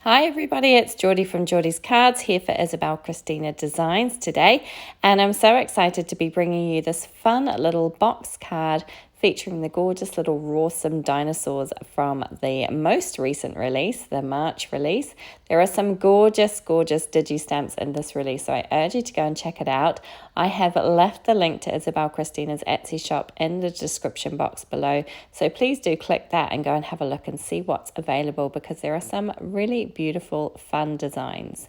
Hi everybody, it's Geordie from Geordie's Cards here for Isabel Cristina Designs today, and I'm so excited to be bringing you this fun little box card featuring the gorgeous little Pawsome dinosaurs from the most recent release, the March release. There are some gorgeous digi stamps in this release, so I urge you to go and check it out. I have left the link to Isabel Cristina's Etsy shop in the description box below, so please do click that and go and have a look and see what's available, because there are some really beautiful fun designs.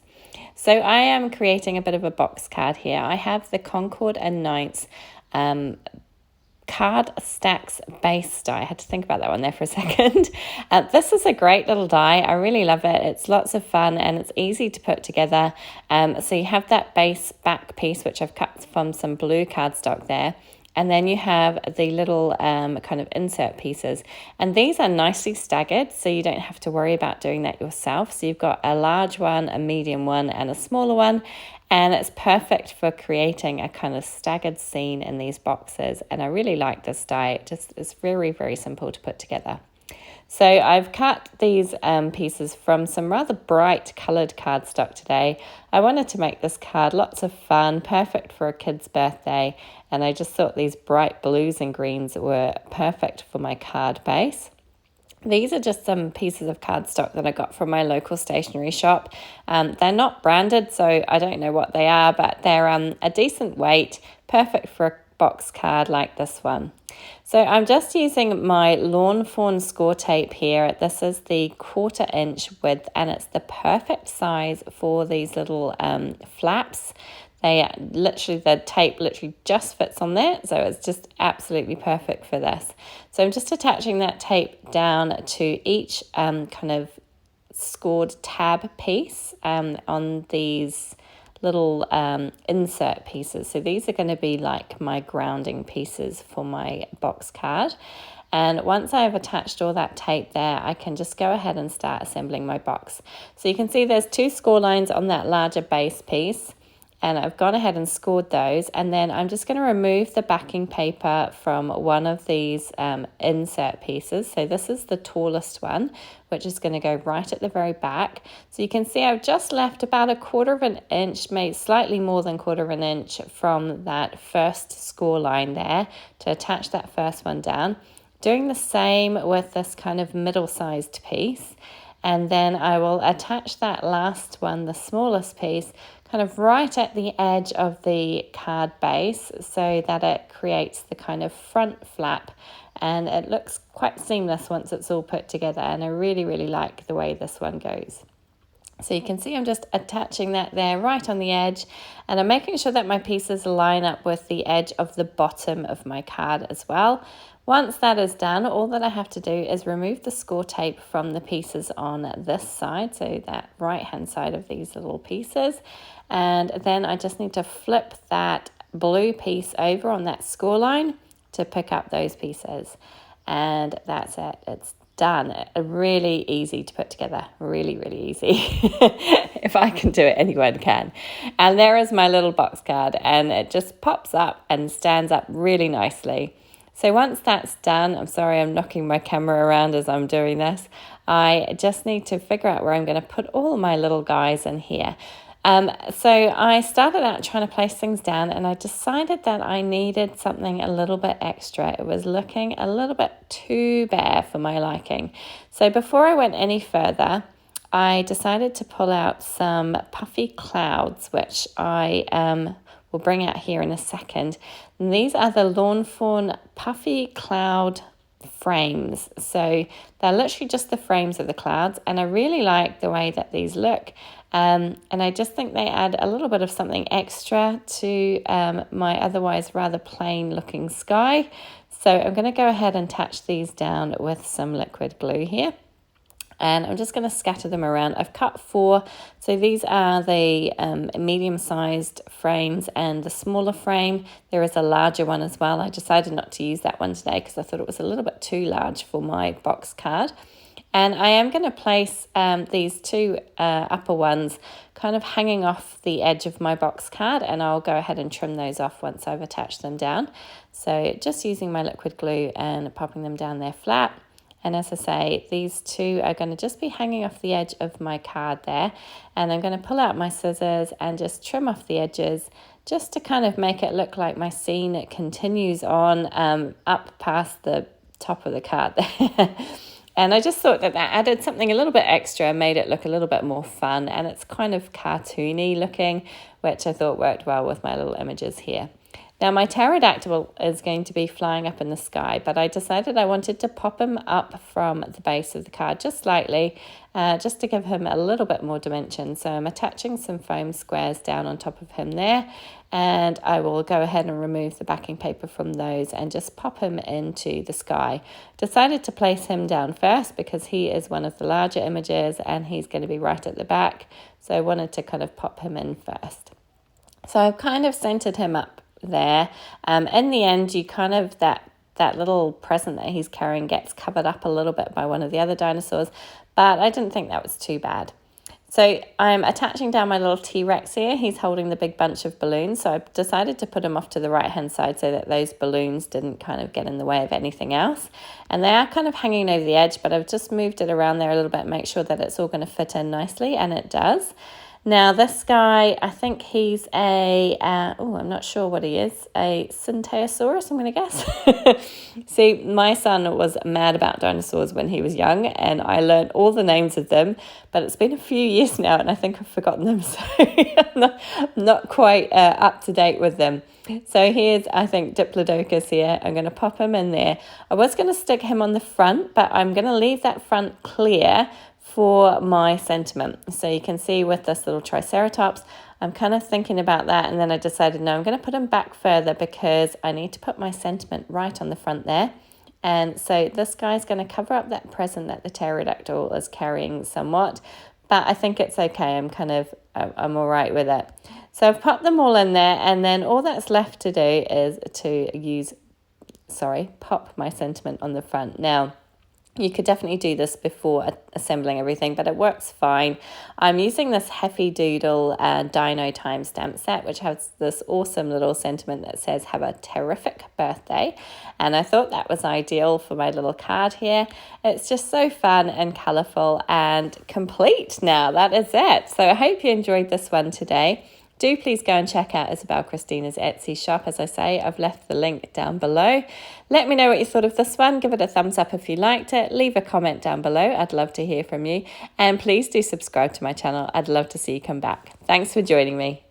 So I am creating a bit of a box card here. I have the Concord and Onyx card stacks base die. I had to think about that one there for a second. This is a great little die. I really love it. It's lots of fun and it's easy to put together. So you have that base back piece, which I've cut from some blue cardstock there. And then you have the little kind of insert pieces. And these are nicely staggered, so you don't have to worry about doing that yourself. So you've got a large one, a medium one, and a smaller one. And it's perfect for creating a kind of staggered scene in these boxes. And I really like this die. It's very simple to put together. So I've cut these pieces from some rather bright coloured cardstock today. I wanted to make this card lots of fun, perfect for a kid's birthday. And I just thought these bright blues and greens were perfect for my card base. These are just some pieces of cardstock that I got from my local stationery shop. They're not branded, so I don't know what they are, but they're a decent weight, perfect for a box card like this one. So I'm just using my Lawn Fawn score tape here. This is the 1/4 inch width, and it's the perfect size for these little flaps. The tape literally just fits on there, so it's just absolutely perfect for this. So I'm just attaching that tape down to each kind of scored tab piece on these little insert pieces. So these are going to be like my grounding pieces for my box card. And once I've attached all that tape there, I can just go ahead and start assembling my box. So you can see there's 2 score lines on that larger base piece. And I've gone ahead and scored those, and then I'm just going to remove the backing paper from one of these insert pieces. So this is the tallest one, which is going to go right at the very back. So you can see I've just left about 1/4 inch, maybe slightly more than 1/4 inch from that first score line there to attach that first one down. Doing the same with this kind of middle-sized piece. And then I will attach that last one, the smallest piece, kind of right at the edge of the card base, so that it creates the kind of front flap, and it looks quite seamless once it's all put together, and I really like the way this one goes. So you can see I'm just attaching that there right on the edge, and I'm making sure that my pieces line up with the edge of the bottom of my card as well. Once that is done, all that I have to do is remove the score tape from the pieces on this side, so that right-hand side of these little pieces. And then I just need to flip that blue piece over on that score line to pick up those pieces. And that's it. It's done. Really easy to put together. Really easy. If I can do it, anyone can. And there is my little box card, and it just pops up and stands up really nicely. So once that's done, I'm sorry I'm knocking my camera around as I'm doing this, I just need to figure out where I'm going to put all my little guys in here. So I started out trying to place things down, and I decided that I needed something a little bit extra. It was looking a little bit too bare for my liking. So before I went any further, I decided to pull out some puffy clouds, which I will bring out here in a second. And these are the Lawn Fawn puffy cloud frames. So they're literally just the frames of the clouds, and I really like the way that these look. And I just think they add a little bit of something extra to my otherwise rather plain looking sky. So I'm going to go ahead and attach these down with some liquid glue here. And I'm just going to scatter them around. I've cut 4. So these are the medium-sized frames and the smaller frame. There is a larger one as well. I decided not to use that one today because I thought it was a little bit too large for my box card. And I am going to place these 2 upper ones kind of hanging off the edge of my box card, and I'll go ahead and trim those off once I've attached them down. So just using my liquid glue and popping them down there flat. And as I say, these two are going to just be hanging off the edge of my card there. And I'm going to pull out my scissors and just trim off the edges just to kind of make it look like my scene. It continues on up past the top of the card there. And I just thought that added something a little bit extra and made it look a little bit more fun. And it's kind of cartoony looking, which I thought worked well with my little images here. Now my pterodactyl is going to be flying up in the sky, but I decided I wanted to pop him up from the base of the card just slightly, just to give him a little bit more dimension. So I'm attaching some foam squares down on top of him there, and I will go ahead and remove the backing paper from those and just pop him into the sky. Decided to place him down first because he is one of the larger images and he's going to be right at the back. So I wanted to kind of pop him in first. So I've kind of centered him up there. In the end, you kind of, that little present that he's carrying gets covered up a little bit by one of the other dinosaurs, but I didn't think that was too bad. So I'm attaching down my little T-Rex here. He's holding the big bunch of balloons, so I've decided to put him off to the right-hand side so that those balloons didn't kind of get in the way of anything else. And they are kind of hanging over the edge, but I've just moved it around there a little bit, make sure that it's all going to fit in nicely, and it does. Now this guy, I think he's I'm not sure what he is, a Syntaeosaurus, I'm going to guess. See, my son was mad about dinosaurs when he was young, and I learned all the names of them, but it's been a few years now, and I think I've forgotten them, so I'm not quite up to date with them. So here's, I think, Diplodocus here. I'm going to pop him in there. I was going to stick him on the front, but I'm going to leave that front clear for my sentiment. So you can see with this little Triceratops, I'm kind of thinking about that, and then I decided, no, I'm going to put him back further because I need to put my sentiment right on the front there. And so this guy's going to cover up that present that the pterodactyl is carrying somewhat, but I think it's okay. I'm all right with it. So I've popped them all in there, and then all that's left to do is to pop my sentiment on the front. Now, you could definitely do this before assembling everything, but it works fine. I'm using this Heffy Doodle Dino timestamp set, which has this awesome little sentiment that says, "Have a terrific birthday." And I thought that was ideal for my little card here. It's just so fun and colourful and complete now. That is it. So I hope you enjoyed this one today. Do please go and check out Isabel Cristina's Etsy shop. As I say, I've left the link down below. Let me know what you thought of this one. Give it a thumbs up if you liked it. Leave a comment down below. I'd love to hear from you. And please do subscribe to my channel. I'd love to see you come back. Thanks for joining me.